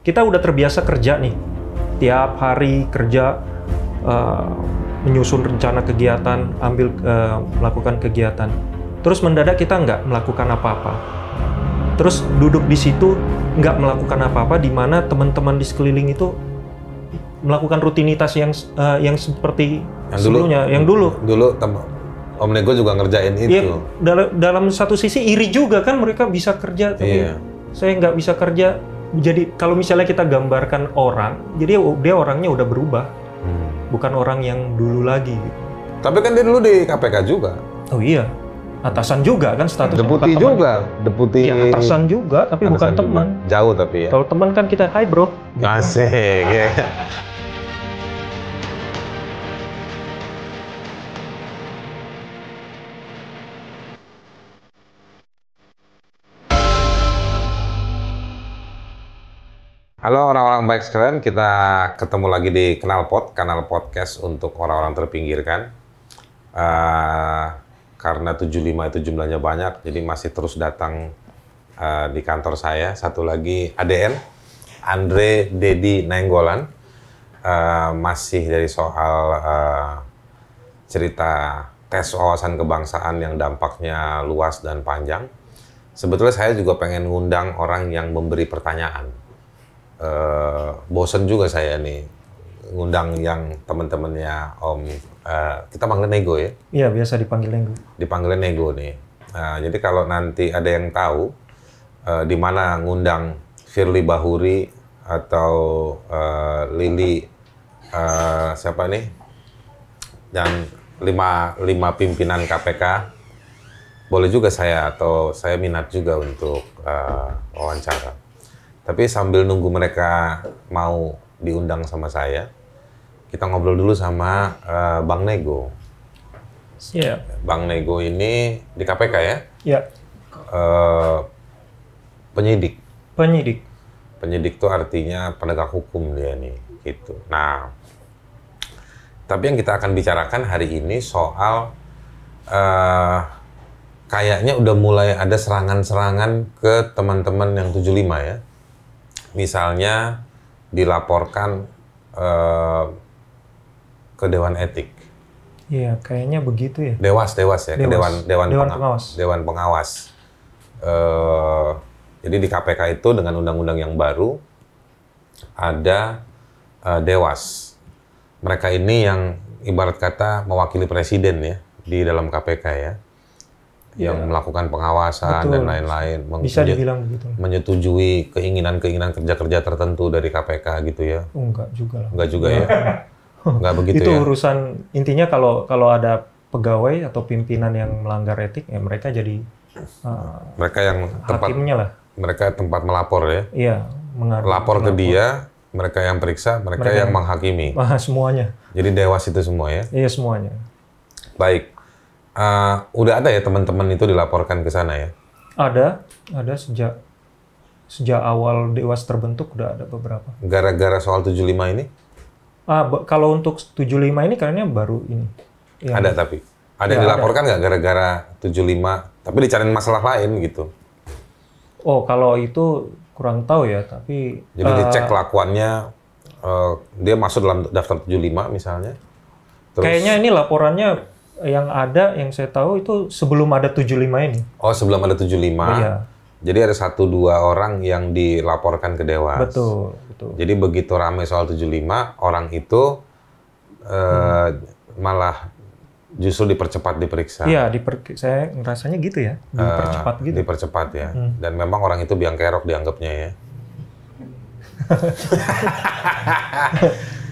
Kita udah terbiasa kerja nih, tiap hari kerja, menyusun rencana kegiatan, melakukan kegiatan. Terus mendadak kita nggak melakukan apa-apa. Terus duduk di situ nggak melakukan apa-apa, di mana teman-teman di sekeliling itu melakukan rutinitas yang seperti sebelumnya, yang dulu. Dulu Om Nego juga ngerjain itu. Ya, dalam satu sisi iri juga kan mereka bisa kerja, tapi saya nggak bisa kerja. Jadi kalau misalnya kita gambarkan orang, jadi dia orangnya udah berubah, bukan orang yang dulu lagi. Gitu. Tapi kan dia dulu di KPK juga. Oh iya, atasan juga kan statusnya. Deputi juga, deputi. Ya, atasan juga, tapi bukan teman. Jauh tapi ya. Kalau teman kan kita, hai bro. Gitu. Asik. Ya. Halo orang-orang baik sekalian, kita ketemu lagi di Knalpot, kanal podcast untuk orang-orang terpinggirkan. Karena 75 itu jumlahnya banyak, jadi masih terus datang di kantor saya. Satu lagi ADN, Andre Dedi Nainggolan. Masih dari soal cerita tes wawasan kebangsaan yang dampaknya luas dan panjang. Sebetulnya saya juga pengen ngundang orang yang memberi pertanyaan. Bosen juga saya nih ngundang yang teman-temannya Om, kita panggil Nego ya? Iya, biasa dipanggil Nego. Dipanggil Nego nih. Jadi kalau nanti ada yang tahu di mana ngundang Firly Bahuri atau Lili siapa nih? Dan lima pimpinan KPK, boleh juga saya minat juga untuk wawancara. Tapi sambil nunggu mereka mau diundang sama saya, kita ngobrol dulu sama Bang Nego. Siap. Bang Nego ini di KPK ya? Iya. Penyidik. Penyidik. Penyidik itu artinya penegak hukum dia nih, gitu. Nah, tapi yang kita akan bicarakan hari ini soal kayaknya udah mulai ada serangan-serangan ke teman-teman yang 75 ya. Misalnya dilaporkan ke Dewan Etik. Iya, kayaknya begitu ya. Dewas ya, ke Dewan Pengawas. Dewan Pengawas. Jadi di KPK itu dengan undang-undang yang baru ada Dewas. Mereka ini yang ibarat kata mewakili presiden ya di dalam KPK ya. Yang melakukan pengawasan. Betul. Dan lain-lain. Bisa dibilang begitu. Menyetujui keinginan-keinginan kerja-kerja tertentu dari KPK gitu ya? Enggak juga lah. Enggak juga ya? Enggak begitu itu ya? Itu urusan, intinya kalau ada pegawai atau pimpinan yang melanggar etik, ya mereka jadi mereka yang hakimnya lah. Mereka tempat melapor ya? Iya. Lapor ke dia, mereka yang periksa, mereka yang menghakimi? Semuanya. Jadi Dewas itu semua ya? Iya, semuanya. Baik. Udah ada ya teman-teman itu dilaporkan ke sana ya? Ada sejak awal Dewas terbentuk udah ada beberapa. Gara-gara soal 75 ini? Kalau untuk 75 ini kayaknya baru ini. Ada tapi? Ada yang dilaporkan nggak gara-gara 75? Tapi dicariin masalah lain gitu? Oh, kalau itu kurang tahu ya, tapi... Jadi dicek kelakuannya, dia masuk dalam daftar 75 misalnya? Terus, kayaknya ini laporannya yang ada, yang saya tahu itu sebelum ada 75 ini. Oh, sebelum ada 75? Iya. Jadi ada 1-2 orang yang dilaporkan ke Dewas? Betul. Jadi begitu ramai soal 75, orang itu malah justru dipercepat diperiksa? Iya, saya ngerasanya gitu ya, dipercepat gitu. Dipercepat ya, dan memang orang itu biang kerok dianggapnya ya?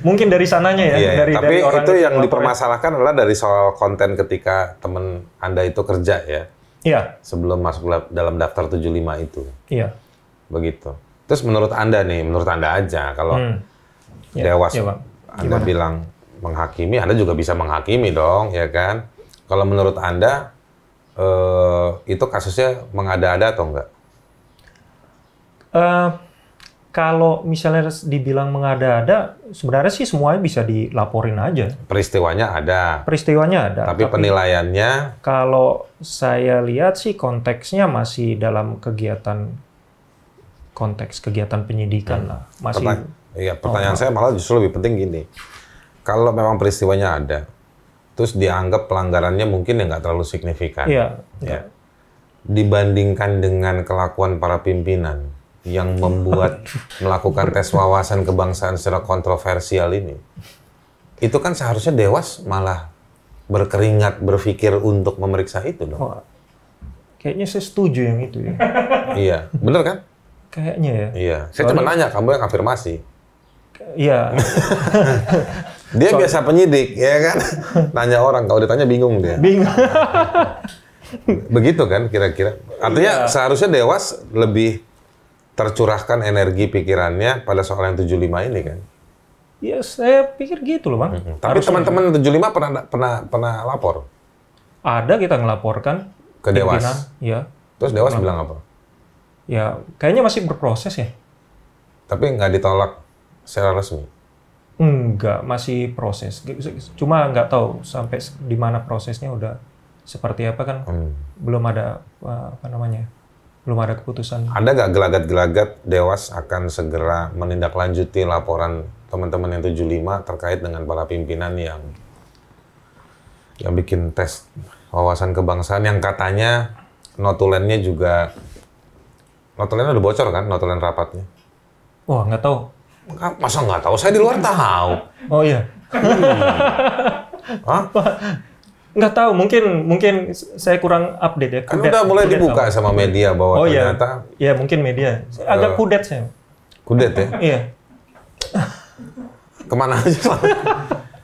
Mungkin dari sananya ya. Iya, tapi orang itu yang dipermasalahkan adalah dari soal konten ketika teman Anda itu kerja ya? Iya. Sebelum masuk dalam daftar 75 itu? Iya. Begitu. Terus menurut Anda nih, menurut Anda aja, kalau Dewas Anda bilang menghakimi, Anda juga bisa menghakimi dong, ya kan? Kalau menurut Anda, itu kasusnya mengada-ada atau enggak? Kalau misalnya dibilang mengada-ada, sebenarnya sih semuanya bisa dilaporin aja. Peristiwanya ada. Peristiwanya ada. Tapi penilaiannya? Kalau saya lihat sih konteksnya masih dalam kegiatan konteks kegiatan penyidikan lah. Masih. Pertanyaan saya malah justru lebih penting gini. Kalau memang peristiwanya ada, terus dianggap pelanggarannya mungkin ya nggak terlalu signifikan. Iya. Ya. Dibandingkan dengan kelakuan para pimpinan yang membuat melakukan tes wawasan kebangsaan secara kontroversial ini, itu kan seharusnya Dewas malah berkeringat berpikir untuk memeriksa itu dong. Oh, kayaknya saya setuju yang itu ya. Iya, bener kan? Kayaknya ya. Iya, saya cuma nanya, kamu yang afirmasi. Iya. Dia biasa penyidik, ya kan? Nanya orang, kalau ditanya bingung dia. Bingung. Begitu kan kira-kira? Artinya seharusnya Dewas lebih tercurahkan energi pikirannya pada soal yang 75 ini kan? Ya, saya pikir gitu loh, Bang. Tapi teman-teman 75 pernah lapor? Ada, kita ngelaporkan ke Dewas? Ya. Terus Dewas bilang apa? Ya, kayaknya masih berproses ya. Tapi nggak ditolak secara resmi? Enggak, masih proses. Cuma nggak tahu sampai di mana prosesnya udah seperti apa kan. Belum ada, belum ada keputusan. Ada nggak gelagat-gelagat Dewas akan segera menindaklanjuti laporan teman-teman yang 75 terkait dengan para pimpinan yang bikin tes wawasan kebangsaan yang katanya notulennya udah bocor kan, notulen rapatnya? Wah, nggak tahu. Masa nggak tahu? Saya di luar tahu. Oh iya. Hah? Nggak tahu, mungkin saya kurang update ya. Kan udah mulai dibuka sama media bahwa ternyata... Iya, mungkin media. Agak kudet saya. Kudet ya? Iya. Kemana aja?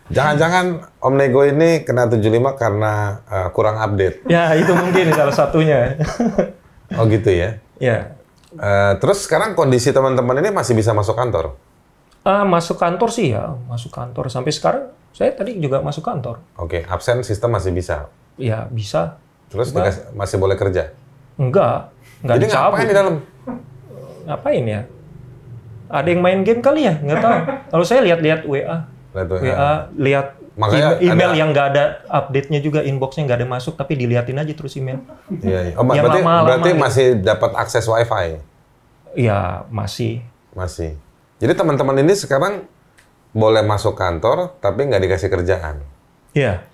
Jangan-jangan Om Nego ini kena 75 karena kurang update. Ya, itu mungkin salah satunya. Oh gitu ya? Iya. Terus sekarang kondisi teman-teman ini masih bisa masuk kantor? Masuk kantor sih ya, masuk kantor. Sampai sekarang saya tadi juga masuk kantor. Oke, absen sistem masih bisa? Ya, bisa. Terus masih boleh kerja? Enggak Jadi dicabut. ngapain di dalam? Ngapain ya? Ada yang main game kali ya? Nggak tahu. Kalau saya lihat-lihat WA, lihat email yang nggak ada update-nya juga, inbox-nya nggak ada masuk, tapi diliatin aja terus email. Iya. Oh, berarti masih dapat akses WiFi? Iya, masih. Masih. Jadi teman-teman ini sekarang boleh masuk kantor, tapi nggak dikasih kerjaan? Iya.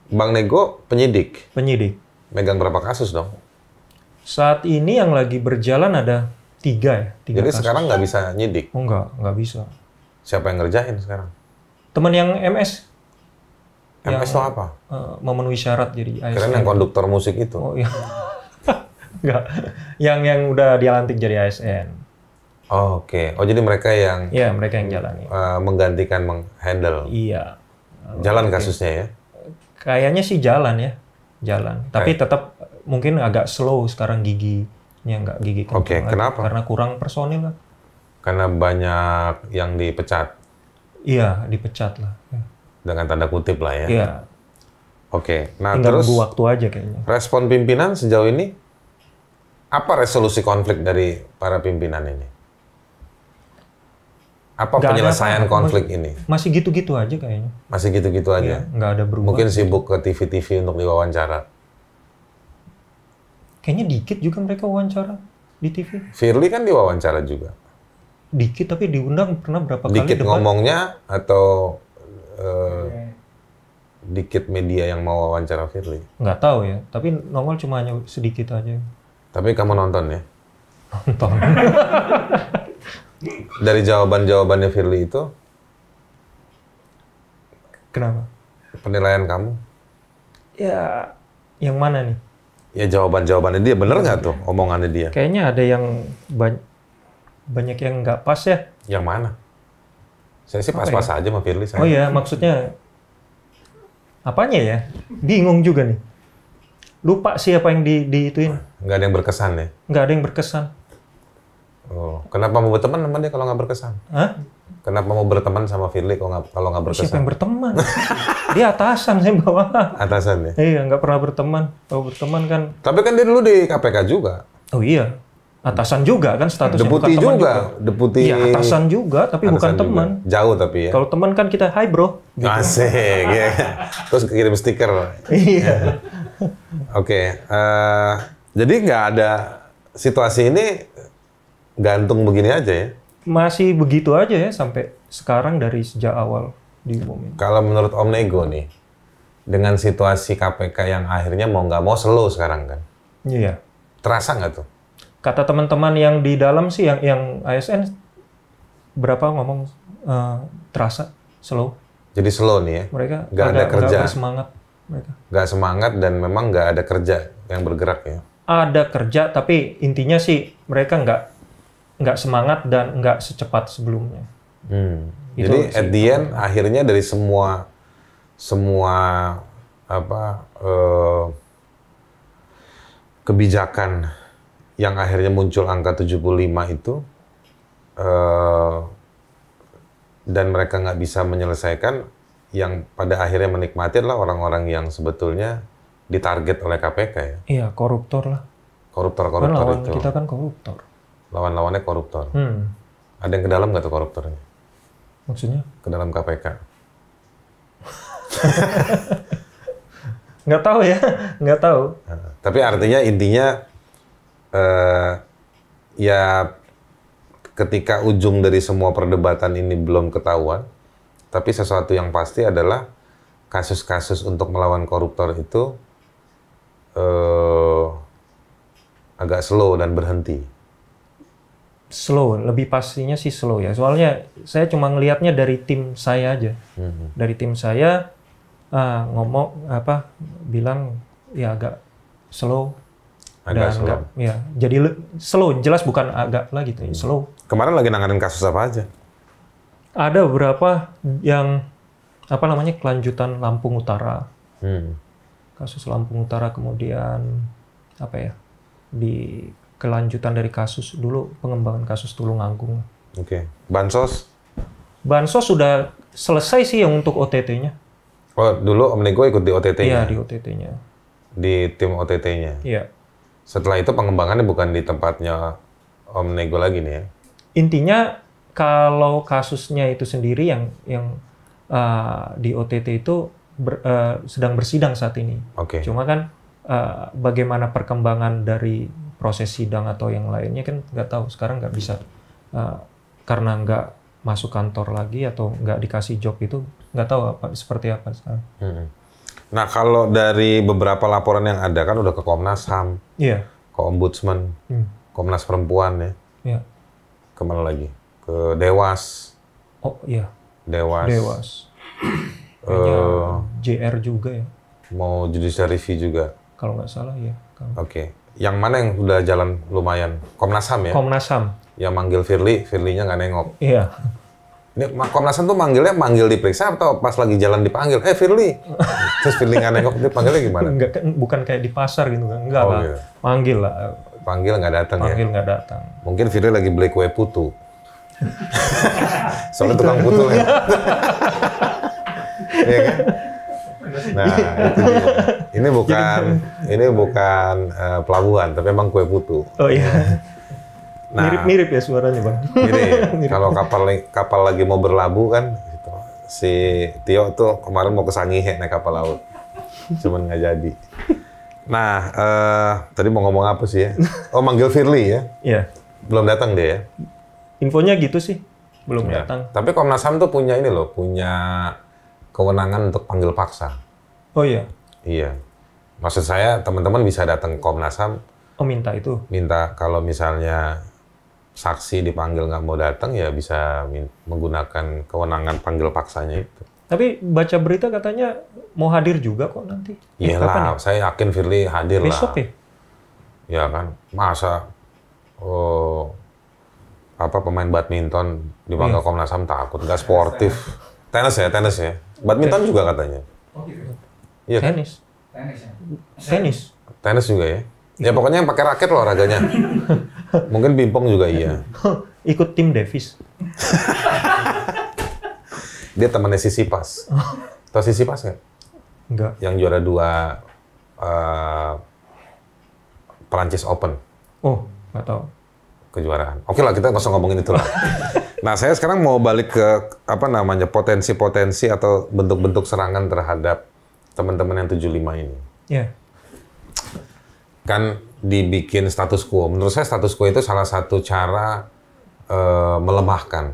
Bang Nego penyidik? Penyidik. Megang berapa kasus dong? Saat ini yang lagi berjalan ada 3 ya. 3 Jadi kasus. sekarang nggak bisa nyidik? Oh, nggak bisa. Siapa yang ngerjain sekarang? Teman yang MS. MS itu apa? Memenuhi syarat jadi ASN. Keren yang konduktor musik itu? Oh iya. Nggak. Yang udah dilantik jadi ASN. Oh, oke. Oh, jadi mereka yang... Iya, mereka yang jalani. Menggantikan, menghandle. Iya. Jalan kasusnya ya? Kayaknya sih jalan ya. Jalan. Tapi tetap mungkin agak slow sekarang giginya nggak gigi kencang. Oke, kenapa? Karena kurang personil lah. Karena banyak yang dipecat? Iya, dipecat lah. Dengan tanda kutip lah ya? Iya. Oke. Nah, tinggal terus nunggu waktu aja kayaknya. Respon pimpinan sejauh ini? Apa resolusi konflik dari para pimpinan ini? Apa penyelesaian konflik ini? Masih gitu-gitu aja kayaknya. Masih gitu-gitu aja? Iya, nggak ada berubah. Mungkin sibuk ke TV-TV untuk diwawancara? Kayaknya dikit juga mereka wawancara di TV. Firly kan diwawancara juga? Dikit, tapi diundang pernah berapa kali? Dikit ngomongnya atau dikit media yang mau wawancara Firly? Nggak tahu ya, tapi nongol cuma hanya sedikit aja. Tapi kamu nonton ya? Nonton. Dari jawaban-jawabannya Firly itu? Kenapa? Penilaian kamu? Ya, yang mana nih? Ya jawaban-jawabannya dia, bener nggak tuh omongannya dia? Kayaknya ada yang banyak yang nggak pas ya. Yang mana? Saya sih pas-pas aja sama Firly. Oh iya, maksudnya apanya ya? Bingung juga nih. Lupa sih apa yang diituin. Nggak ada yang berkesan ya? Nggak ada yang berkesan. Oh, kenapa mau berteman sama dia kalau nggak berkesan? Hah? Kenapa mau berteman sama Firly kalau nggak berkesan? Siapa yang berteman? Dia atasan, saya bawa. Atasan ya? Iya, nggak pernah berteman. Kalau berteman kan... Tapi kan dia dulu di KPK juga. Oh iya. Atasan juga kan statusnya. Deputi bukan teman juga. Deputi. Iya, atasan juga, tapi Atasan bukan juga. teman. Jauh tapi ya? Kalau teman kan kita, hai bro. Gitu. Asik. Ya. Terus kirim stiker. Iya. Oke. Jadi nggak ada situasi ini gantung begini aja ya? Masih begitu aja ya sampai sekarang dari sejak awal diumumin. Kalau menurut Om Nego nih, dengan situasi KPK yang akhirnya mau nggak mau slow sekarang kan? Iya. Terasa nggak tuh? Kata teman-teman yang di dalam sih, yang ASN berapa ngomong terasa slow. Jadi slow nih ya? Mereka nggak ada kerja. Nggak bersemangat. Mereka. Nggak semangat dan memang nggak ada kerja yang bergerak ya? Ada kerja, tapi intinya sih mereka nggak semangat dan nggak secepat sebelumnya. Jadi at the end akhirnya dari semua apa kebijakan yang akhirnya muncul angka 75 itu dan mereka nggak bisa menyelesaikan, yang pada akhirnya menikmati adalah orang-orang yang sebetulnya ditarget oleh KPK ya? Iya, koruptor lah. Koruptor-koruptor lawan itu. Kita kan koruptor. Lawan-lawannya koruptor. Ada yang ke dalam nggak tuh koruptornya? Maksudnya? Ke dalam KPK? Nggak tahu ya, nggak tahu. Tapi artinya intinya ya ketika ujung dari semua perdebatan ini belum ketahuan, tapi sesuatu yang pasti adalah kasus-kasus untuk melawan koruptor itu agak slow dan berhenti. Slow, lebih pastinya sih slow ya. Soalnya saya cuma ngelihatnya dari tim saya aja. Dari tim saya bilang ya agak slow. Agak dan slow. Ya, jadi slow, jelas bukan agak lagi gitu, slow. Kemarin lagi nanganin kasus apa aja? Ada beberapa yang kelanjutan Lampung Utara. Kasus Lampung Utara, kemudian di kelanjutan dari kasus dulu, pengembangan kasus Tulungagung. Oke. Bansos? Bansos sudah selesai sih yang untuk OTT-nya. Oh, dulu Om Nego ikut di OTT-nya? Iya, di OTT-nya. Di tim OTT-nya? Iya. Setelah itu pengembangannya bukan di tempatnya Om Nego lagi nih ya? Intinya kalau kasusnya itu sendiri yang di OTT itu sedang bersidang saat ini. Oke. Cuma kan bagaimana perkembangan dari proses sidang atau yang lainnya kan nggak tahu. Sekarang nggak bisa karena nggak masuk kantor lagi atau nggak dikasih job itu, nggak tahu seperti apa sekarang. Nah, kalau dari beberapa laporan yang ada kan udah ke Komnas HAM, Iya. ke Ombudsman, Komnas Perempuan ya. Iya. Kemana lagi? Ke Dewas. Oh iya. Dewas. Kayaknya JR juga ya. Mau judicial review juga. Kalau nggak salah ya. Oke. Yang mana yang udah jalan lumayan? Komnas HAM ya? Komnas HAM. Yang manggil Firly-nya nggak nengok. Iya. Ini Komnas HAM tuh manggil diperiksa atau pas lagi jalan dipanggil? Firly! Terus Firly nggak nengok, dipanggilnya gimana? Enggak, bukan kayak di pasar gitu kan. Enggak lah. Gitu. Panggil lah. Panggil nggak datang ya? Panggil nggak datang. Mungkin Firly lagi beli kue putu. Soalnya tukang putu ya. Iya kan? Nah, itu dia. Ini bukan pelabuhan, tapi emang kue putu. Oh iya. Nah, mirip-mirip ya suaranya, Bang. Mirip. Kalau kapal lagi mau berlabuh kan, gitu. Si Tio tuh kemarin mau ke Sangihe naik kapal laut. Cuman nggak jadi. Nah, tadi mau ngomong apa sih ya? Oh, manggil Firly ya? Iya. Belum datang dia ya? Infonya gitu sih. Belum datang. Tapi Komnas HAM tuh punya ini loh, punya kewenangan untuk panggil paksa. Oh iya? Iya. Maksud saya teman-teman bisa datang ke Komnas HAM. Oh minta itu? Minta kalau misalnya saksi dipanggil nggak mau datang ya bisa menggunakan kewenangan panggil paksanya itu. Tapi baca berita katanya mau hadir juga kok nanti. Iyalah, saya yakin Firly hadir lah. Besok ya? Ya kan, masa pemain badminton dipanggil Komnas HAM takut, nggak sportif. Tenis ya. Badminton juga katanya. Oh gitu. Iya. Tenis. Tenis juga ya. Ya pokoknya yang pakai raket loh olahraganya. Mungkin pingpong juga iya. Ikut tim Davis. Dia temannya Sisipas. Tahu Sisipas nggak? Enggak. Yang juara 2 Perancis Open. Oh, nggak tahu. Kejuaraan. Oke lah, kita nggak usah ngomongin itu lah. Nah, saya sekarang mau balik ke potensi-potensi atau bentuk-bentuk serangan terhadap teman-teman yang 75 ini. Iya. Kan dibikin status quo. Menurut saya status quo itu salah satu cara melemahkan.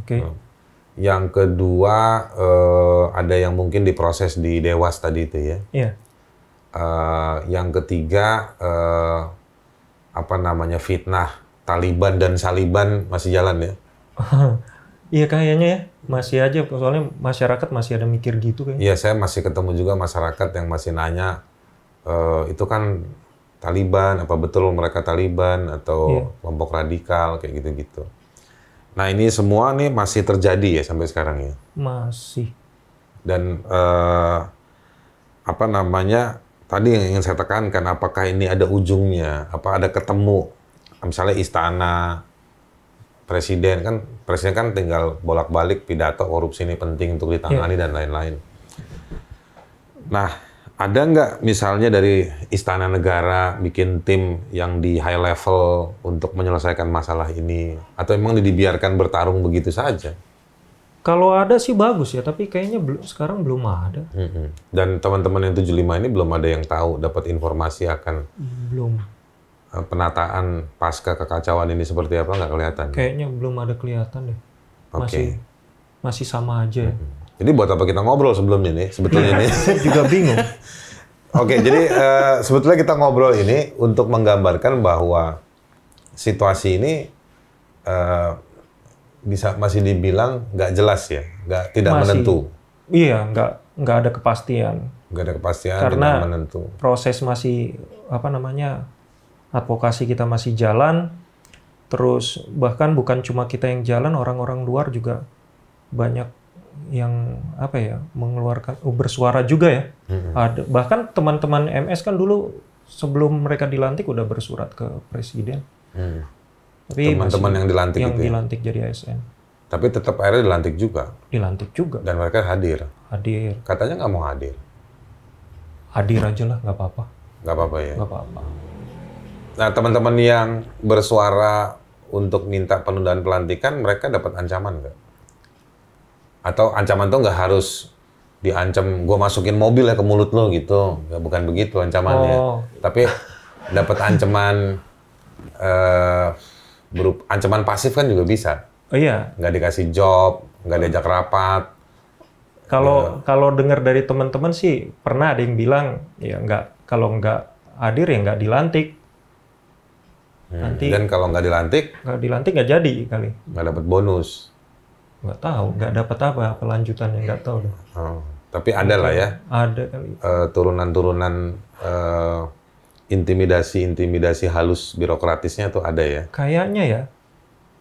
Oke. Yang kedua ada yang mungkin diproses di Dewas tadi itu ya. Iya. Yang ketiga apa namanya fitnah Taliban dan Saliban masih jalan ya. Iya kayaknya ya, masih aja, soalnya masyarakat masih ada mikir gitu kayaknya. Iya, saya masih ketemu juga masyarakat yang masih nanya, itu kan Taliban, apa betul mereka Taliban atau kelompok radikal kayak gitu-gitu. Nah ini semua nih masih terjadi ya sampai sekarang ya. Masih. Dan apa namanya tadi yang ingin saya tekankan, apakah ini ada ujungnya, apa ada ketemu, misalnya istana. Presiden kan tinggal bolak-balik pidato korupsi ini penting untuk ditangani dan lain-lain. Nah, ada nggak misalnya dari Istana Negara bikin tim yang di high level untuk menyelesaikan masalah ini? Atau memang dibiarkan bertarung begitu saja? Kalau ada sih bagus ya, tapi kayaknya sekarang belum ada. Dan teman-teman yang 75 ini belum ada yang tahu, dapat informasi akan belum. Penataan pasca kekacauan ini seperti apa nggak kelihatan? Kayaknya belum ada kelihatan deh. Masih sama aja. Jadi buat apa kita ngobrol sebelumnya nih? Sebetulnya nih. Saya juga bingung. Oke, jadi sebetulnya kita ngobrol ini untuk menggambarkan bahwa situasi ini masih dibilang nggak jelas ya, tidak menentu. Iya, nggak ada kepastian. Nggak ada kepastian, karena tidak menentu. Proses masih advokasi kita masih jalan, terus bahkan bukan cuma kita yang jalan, orang-orang luar juga banyak yang mengeluarkan bersuara juga ya. Ada bahkan teman-teman MS kan dulu sebelum mereka dilantik udah bersurat ke presiden. Tapi teman-teman yang dilantik yang itu dilantik jadi ASN. Tapi tetap akhirnya dilantik juga. Dilantik juga. Dan mereka hadir. Hadir. Katanya nggak mau hadir. Hadir aja lah, nggak apa-apa. Nggak apa-apa ya. Nggak apa-apa. Nah, teman-teman yang bersuara untuk minta penundaan pelantikan, mereka dapat ancaman nggak? Atau ancaman tuh nggak harus diancam, gue masukin mobil ya ke mulut lo gitu. Ya, bukan begitu ancamannya. Tapi dapat ancaman, ancaman pasif kan juga bisa. Oh iya. Nggak dikasih job, nggak diajak rapat. Kalau dengar dari teman-teman sih, pernah ada yang bilang, ya kalau nggak hadir ya nggak dilantik. Nanti dan kalau nggak dilantik nggak jadi kali. Nggak dapat bonus. Nggak tahu, nggak dapat apa lanjutannya, nggak tahu deh. Tapi ada lah ya. Ada kali. Turunan-turunan intimidasi halus birokratisnya tuh ada ya. Kayaknya ya.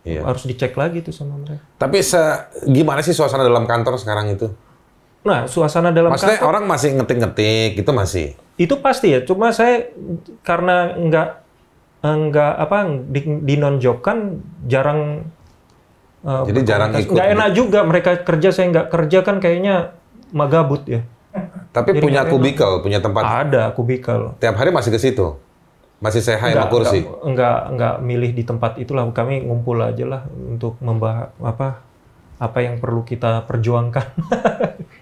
Iya. Harus dicek lagi tuh sama mereka. Tapi gimana sih suasana dalam kantor sekarang itu? Nah, suasana dalam Maksudnya kantor. orang masih ngetik-ngetik itu masih. Itu pasti ya. Cuma saya karena dinonjobkan jarang. Jadi jarang ikut. Nggak enak juga mereka kerja, saya nggak kerja kan kayaknya magabut ya. Tapi jadi punya kubikel, punya tempat. Ada kubikel. Tiap hari masih ke situ. Masih sehat sama kursi. Enggak milih di tempat itulah, kami ngumpul aja lah untuk membahas apa yang perlu kita perjuangkan.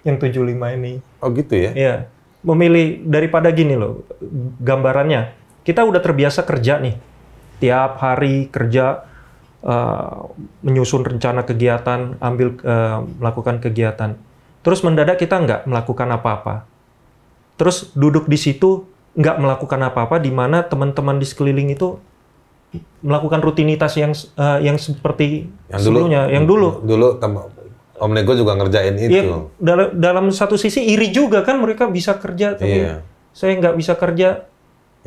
Yang 75 ini. Oh gitu ya? Iya. Memilih daripada gini loh, gambarannya. Kita udah terbiasa kerja nih. Tiap hari kerja, menyusun rencana kegiatan, melakukan kegiatan. Terus mendadak kita nggak melakukan apa-apa. Terus duduk di situ, nggak melakukan apa-apa, di mana teman-teman di sekeliling itu melakukan rutinitas yang seperti sebelumnya. Dulu Om Nego juga ngerjain itu. Ya, dalam satu sisi iri juga kan mereka bisa kerja, tapi saya nggak bisa kerja.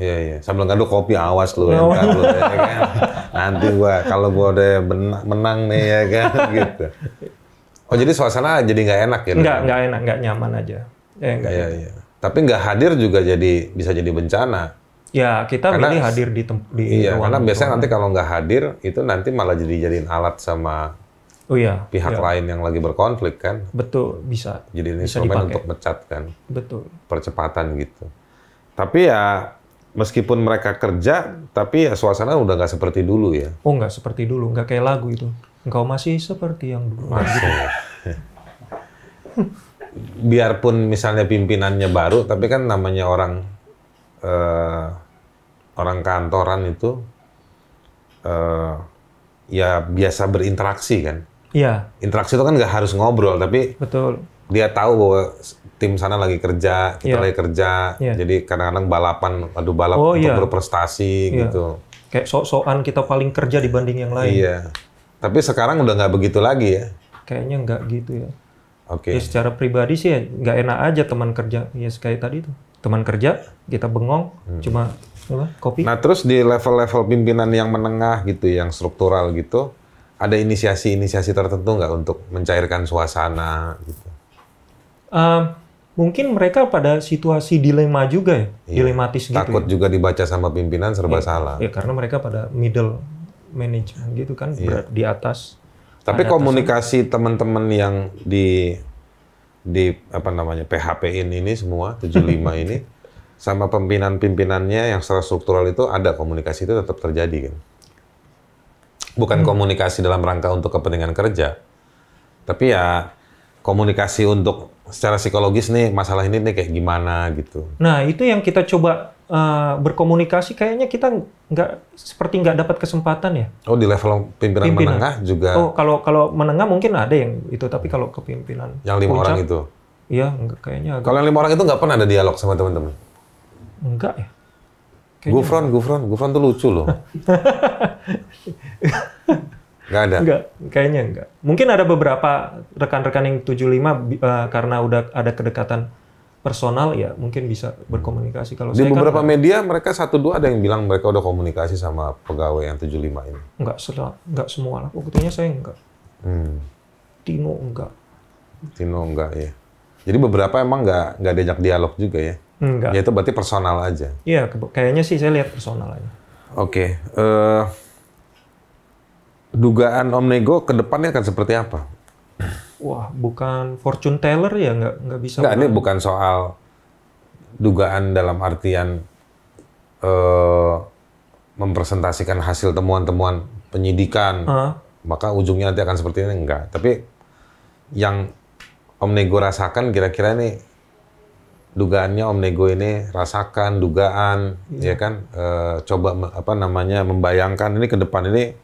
Iya. Sambil ngaduk kopi, awas lu ya kan. Nanti kalau gua udah menang nih ya kan gitu. Oh jadi suasana jadi nggak enak ya? Nggak enak, nggak nyaman aja. Iya. Tapi nggak hadir juga bisa jadi bencana. Ya kita milih hadir di iya, karena biasanya nanti kalau nggak hadir itu nanti malah jadiin alat sama pihak lain yang lagi berkonflik kan. Betul, bisa. Jadi ini instrumen untuk mecat kan. Betul. Percepatan gitu. Tapi ya meskipun mereka kerja, tapi ya suasana udah nggak seperti dulu ya. Oh nggak seperti dulu, nggak kayak lagu itu. Engkau masih seperti yang dulu. Masih. Biarpun misalnya pimpinannya baru, tapi kan namanya orang orang kantoran itu ya biasa berinteraksi kan. Iya. Interaksi itu kan nggak harus ngobrol, tapi Betul. dia tahu bahwa tim sana lagi kerja, kita Iya. lagi kerja. Iya. Jadi kadang-kadang balapan, adu balap Oh, untuk iya. berprestasi Iya. gitu. Kayak sok-sokan kita paling kerja dibanding yang lain. Iya. Tapi sekarang udah nggak begitu lagi ya. Kayaknya nggak gitu ya. Oke. Ya secara pribadi sih ya nggak enak aja teman kerja. Ya kayak tadi tuh. Teman kerja, kita bengong, cuma apa, kopi. Nah, terus di level-level pimpinan yang menengah gitu, yang struktural gitu, ada inisiasi-inisiasi tertentu nggak untuk mencairkan suasana gitu? Mungkin mereka pada situasi dilema juga ya, dilematis gitu. Takut Ya. juga dibaca sama pimpinan serba salah. Ya karena mereka pada middle management gitu kan, di atas. Tapi ada komunikasi teman-teman yang di apa namanya PHP ini semua 75 ini sama pimpinan-pimpinannya yang secara struktural itu ada komunikasi itu tetap terjadi kan? Bukan komunikasi dalam rangka untuk kepentingan kerja, tapi ya komunikasi untuk secara psikologis nih masalah ini nih kayak gimana gitu. Nah itu yang kita coba berkomunikasi, kayaknya kita seperti nggak dapat kesempatan ya. Oh, di level pimpinan menengah juga. Oh, kalau menengah mungkin ada yang itu, tapi kalau kepimpinan Yang 5 orang itu. Iya, kayaknya Kalau yang 5 orang itu nggak pernah ada dialog sama teman-teman. enggak ya. Gufron tuh lucu loh. Nggak ada. Enggak, kayaknya enggak. Mungkin ada beberapa rekan-rekan yang 75 karena udah ada kedekatan personal ya, mungkin bisa berkomunikasi. Kalau Di saya beberapa kan media mereka 1-2 ada yang bilang mereka udah komunikasi sama pegawai yang 75 ini. enggak semua lah. Buktinya saya enggak. Tino enggak. Tino enggak ya. Jadi beberapa emang nggak diajak dialog juga ya. Enggak. Ya itu berarti personal aja. Iya, kayaknya sih saya lihat personal aja. Oke. Dugaan Om Nego ke depannya akan seperti apa? Wah, bukan fortune teller ya, nggak bisa. Nggak, ini bukan soal dugaan dalam artian mempresentasikan hasil temuan-temuan penyidikan, maka ujungnya nanti akan seperti ini, enggak. Tapi yang Om Nego rasakan kira-kira nih, dugaannya Om Nego ini rasakan, dugaan, ya kan, coba apa namanya membayangkan ini ke depan ini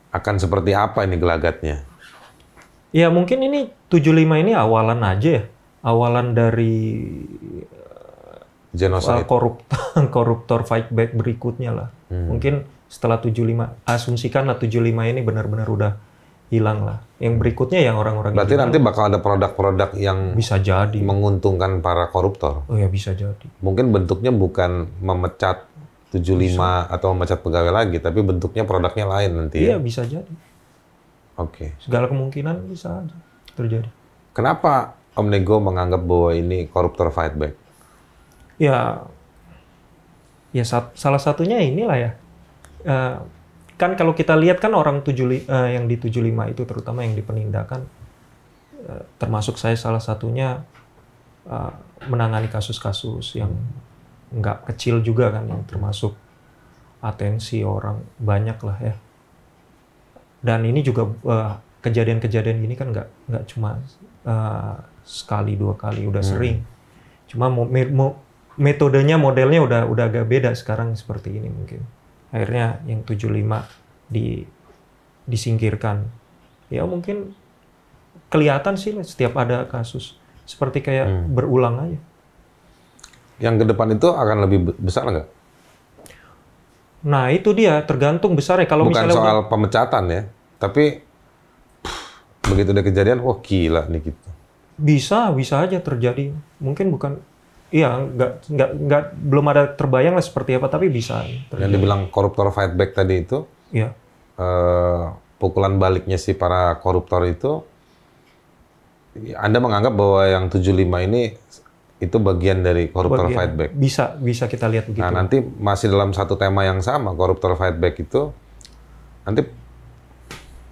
akan seperti apa ini gelagatnya. Ya mungkin ini 75 ini awalan aja ya. Awalan dari Genocide. koruptor fight back berikutnya lah. Mungkin setelah 75, asumsikanlah 75 ini benar-benar udah hilang lah. Yang berikutnya yang orang-orang Berarti nanti bakal ada produk-produk yang bisa jadi menguntungkan para koruptor. Oh ya, bisa jadi. Mungkin bentuknya bukan memecat 75 atau memecat pegawai lagi, tapi bentuknya produknya lain nanti Iya, ya? bisa jadi. Oke. Segala kemungkinan bisa aja terjadi. Kenapa Om Nego menganggap bahwa ini koruptor fight back? Ya salah satunya inilah ya. Kan kalau kita lihat kan orang yang di 75 itu, terutama yang di penindakan, termasuk saya salah satunya, menangani kasus-kasus yang nggak kecil juga kan, yang termasuk atensi orang banyak lah ya. Dan ini juga kejadian-kejadian gini kan nggak cuma sekali dua kali, udah sering. Cuma metodenya, modelnya udah agak beda sekarang seperti ini mungkin. Akhirnya yang 75 disingkirkan. Ya mungkin kelihatan sih setiap ada kasus seperti kayak berulang aja. Yang ke depan itu akan lebih besar nggak? Nah itu dia, tergantung besarnya. Kalau Bukan misalnya soal pemecatan ya, tapi begitu ada kejadian, wah gila nih gitu. bisa aja terjadi. Mungkin bukan, iya nggak belum ada terbayang lah seperti apa, tapi bisa terjadi. Yang dibilang koruptor fight back tadi itu, Iya. pukulan baliknya si para koruptor itu, Anda menganggap bahwa yang 75 ini itu bagian dari koruptor fight back? Bisa kita lihat begitu. Nah, nanti masih dalam satu tema yang sama, koruptor fight back itu, nanti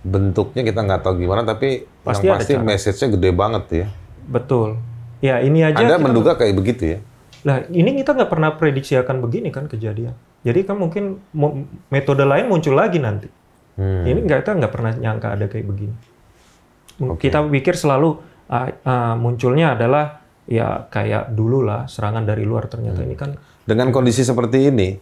bentuknya kita nggak tahu gimana, tapi Pasti yang ada pasti cara. message-nya gede banget ya. Betul. Ya ini aja. Anda menduga kayak begitu ya? Nah ini kita nggak pernah prediksi akan begini kan kejadian. Jadi kan mungkin metode lain muncul lagi nanti. Ini kita nggak pernah nyangka ada kayak begini. Kita pikir selalu munculnya adalah ya kayak dulu lah, serangan dari luar. Ternyata ini kan Dengan kondisi seperti ini,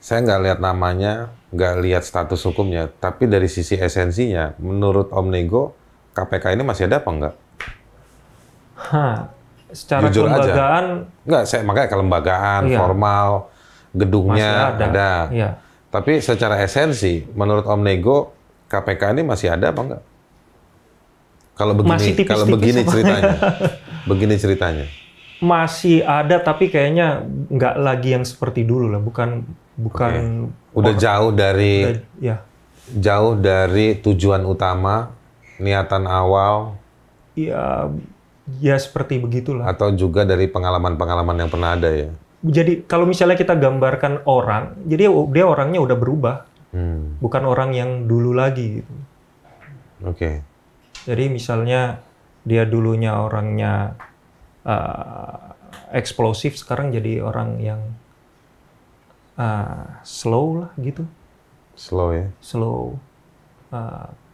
Saya nggak lihat namanya, nggak lihat status hukumnya, tapi dari sisi esensinya, menurut Om Nego, KPK ini masih ada apa nggak? Secara Jujur kelembagaan aja. Nggak, makanya kelembagaan, iya, formal, gedungnya masih ada. Iya. Tapi secara esensi, menurut Om Nego, KPK ini masih ada apa nggak? Kalau begini, Masih tipis-tipis kalau begini semuanya. ceritanya, begini ceritanya. Masih ada, tapi kayaknya nggak lagi yang seperti dulu lah. Bukan. Udah jauh dari Ya. jauh dari tujuan utama, niatan awal, Ya seperti begitulah. atau juga dari pengalaman-pengalaman yang pernah ada ya. Jadi kalau misalnya kita gambarkan orang, jadi dia orangnya udah berubah, bukan orang yang dulu lagi gitu. Oke. Jadi misalnya dia dulunya orangnya eksplosif, sekarang jadi orang yang slow lah gitu. Slow ya. Slow,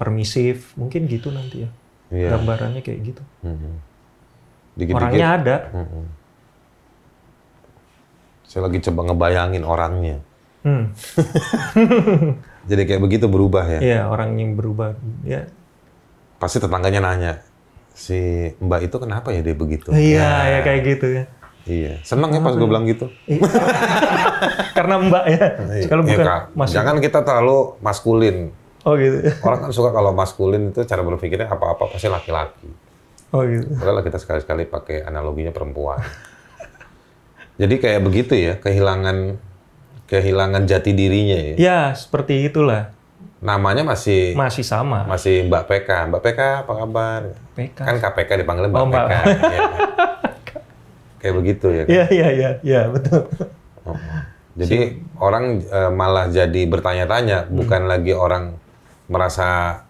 permisif, mungkin gitu nanti ya. Iya. Gambarannya kayak gitu. Dikit-dikit. Orangnya ada. Saya lagi coba ngebayangin orangnya. Hmm. Jadi kayak begitu berubah ya. Iya, orang yang berubah. Ya. Pasti tetangganya nanya, si Mbak itu kenapa ya dia begitu? Iya, ya kayak gitu ya. Iya. Seneng ya pas gue bilang gitu. Karena Mbak ya. Kalau bukan Mas. Jangan kita terlalu maskulin. Oh gitu. Orang kan suka kalau maskulin itu cara berpikirnya apa-apa pasti laki-laki. Oh gitu. Padahal kita sekali-sekali pakai analoginya perempuan. Jadi kayak begitu ya, kehilangan jati dirinya ya. Ya, seperti itulah. Namanya masih sama. Masih Mbak PK. Mbak PK apa kabar? PK. Kan KPK dipanggil Mbak PK. Ya. Kayak begitu ya kan? Iya, betul. Jadi orang malah jadi bertanya-tanya, bukan lagi orang merasa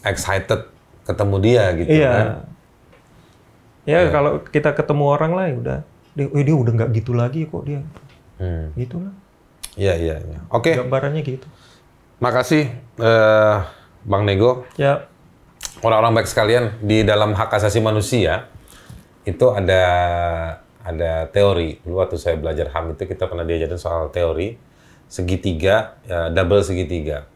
excited ketemu dia gitu kan. Ya, kalau kita ketemu orang lain udah dia udah nggak gitu lagi kok dia. Gitulah. Iya. Oke. Gambarannya gitu. Makasih Bang Nego. Ya. Orang-orang baik sekalian, di dalam hak asasi manusia itu ada teori. Dulu waktu saya belajar HAM itu kita pernah diajarin soal teori segitiga, double segitiga.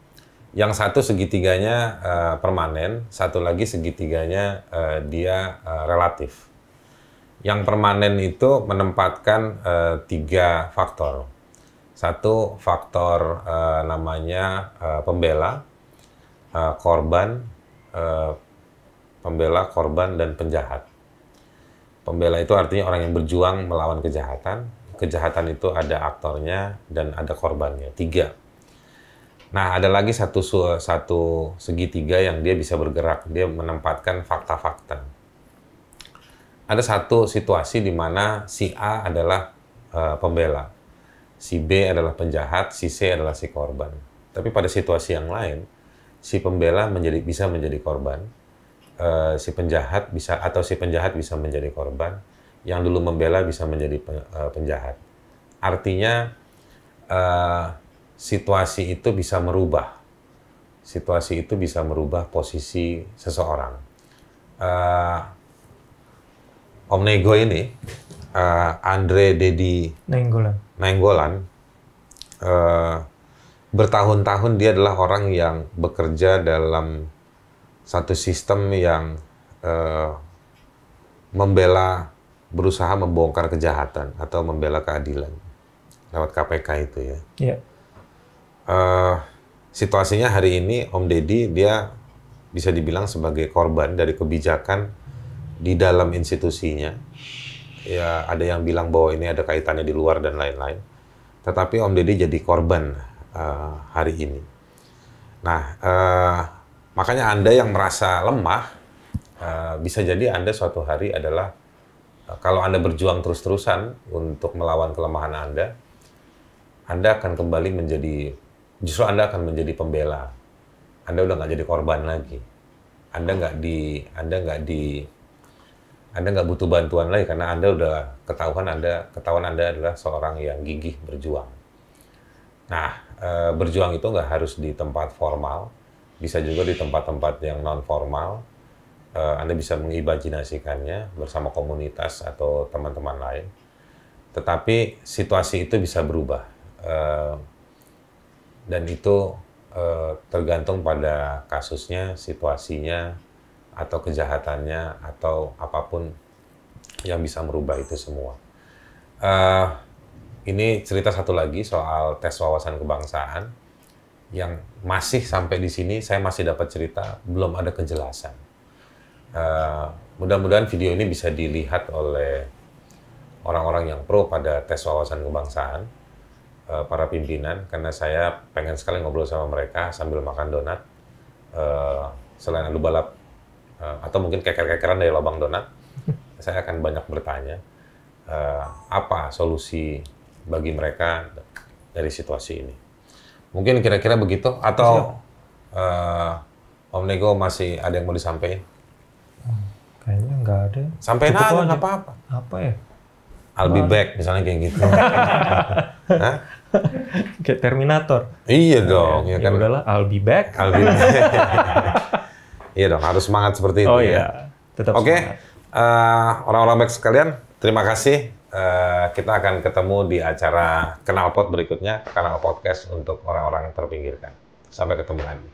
Yang satu segitiganya permanen, satu lagi segitiganya dia relatif. Yang permanen itu menempatkan 3 faktor. Satu faktor namanya pembela, korban, dan penjahat. Pembela itu artinya orang yang berjuang melawan kejahatan. Kejahatan itu ada aktornya dan ada korbannya. 3. Nah, ada lagi satu segitiga yang dia bisa bergerak. Dia menempatkan fakta-fakta. Ada satu situasi di mana si A adalah pembela, si B adalah penjahat, si C adalah si korban. Tapi pada situasi yang lain, si pembela bisa menjadi korban, si penjahat bisa menjadi korban, yang dulu membela bisa menjadi penjahat. Artinya situasi itu bisa merubah. Situasi itu bisa merubah posisi seseorang. Om Nego ini, Andre Dedi Nainggolan, bertahun-tahun dia adalah orang yang bekerja dalam satu sistem yang berusaha membongkar kejahatan atau membela keadilan lewat KPK itu ya. Iya. Situasinya hari ini Om Dedi dia bisa dibilang sebagai korban dari kebijakan di dalam institusinya. Ya, ada yang bilang bahwa ini ada kaitannya di luar dan lain-lain. Tetapi Om Dedi jadi korban hari ini. Nah, makanya Anda yang merasa lemah, bisa jadi Anda suatu hari adalah, kalau Anda berjuang terus-terusan untuk melawan kelemahan Anda akan kembali justru Anda akan menjadi pembela. Anda udah nggak jadi korban lagi. Anda nggak butuh bantuan lagi karena Anda udah ketahuan Anda adalah seorang yang gigih berjuang. Nah, berjuang itu nggak harus di tempat formal, bisa juga di tempat-tempat yang non formal. Anda bisa mengimajinasikannya bersama komunitas atau teman-teman lain. Tetapi situasi itu bisa berubah. dan itu tergantung pada kasusnya, situasinya, atau kejahatannya, atau apapun yang bisa merubah itu semua. Ini cerita satu lagi soal tes wawasan kebangsaan yang masih sampai di sini saya masih dapat cerita belum ada kejelasan. Mudah-mudahan video ini bisa dilihat oleh orang-orang yang pro pada tes wawasan kebangsaan, para pimpinan, karena saya pengen sekali ngobrol sama mereka sambil makan donat, selain adu balap atau mungkin keker-kekeran dari lubang donat. Saya akan banyak bertanya apa solusi bagi mereka dari situasi ini. Mungkin kira-kira begitu, atau Om Nego masih ada yang mau disampaikan? Kayaknya nggak ada. Sampaikan aja, nggak apa-apa. Apa ya? I'll be back, misalnya kayak gitu. Hah? Kayak Terminator. Iya dong, ya kan. Udahlah, I'll be back. I'll be back. Iya dong, harus semangat seperti itu. Oh ya. iya, tetap Oke, orang-orang baik sekalian, terima kasih. Kita akan ketemu di acara Knalpot berikutnya, kanal podcast untuk orang-orang terpinggirkan. Sampai ketemu lagi.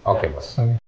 Oke, Bos. semangat.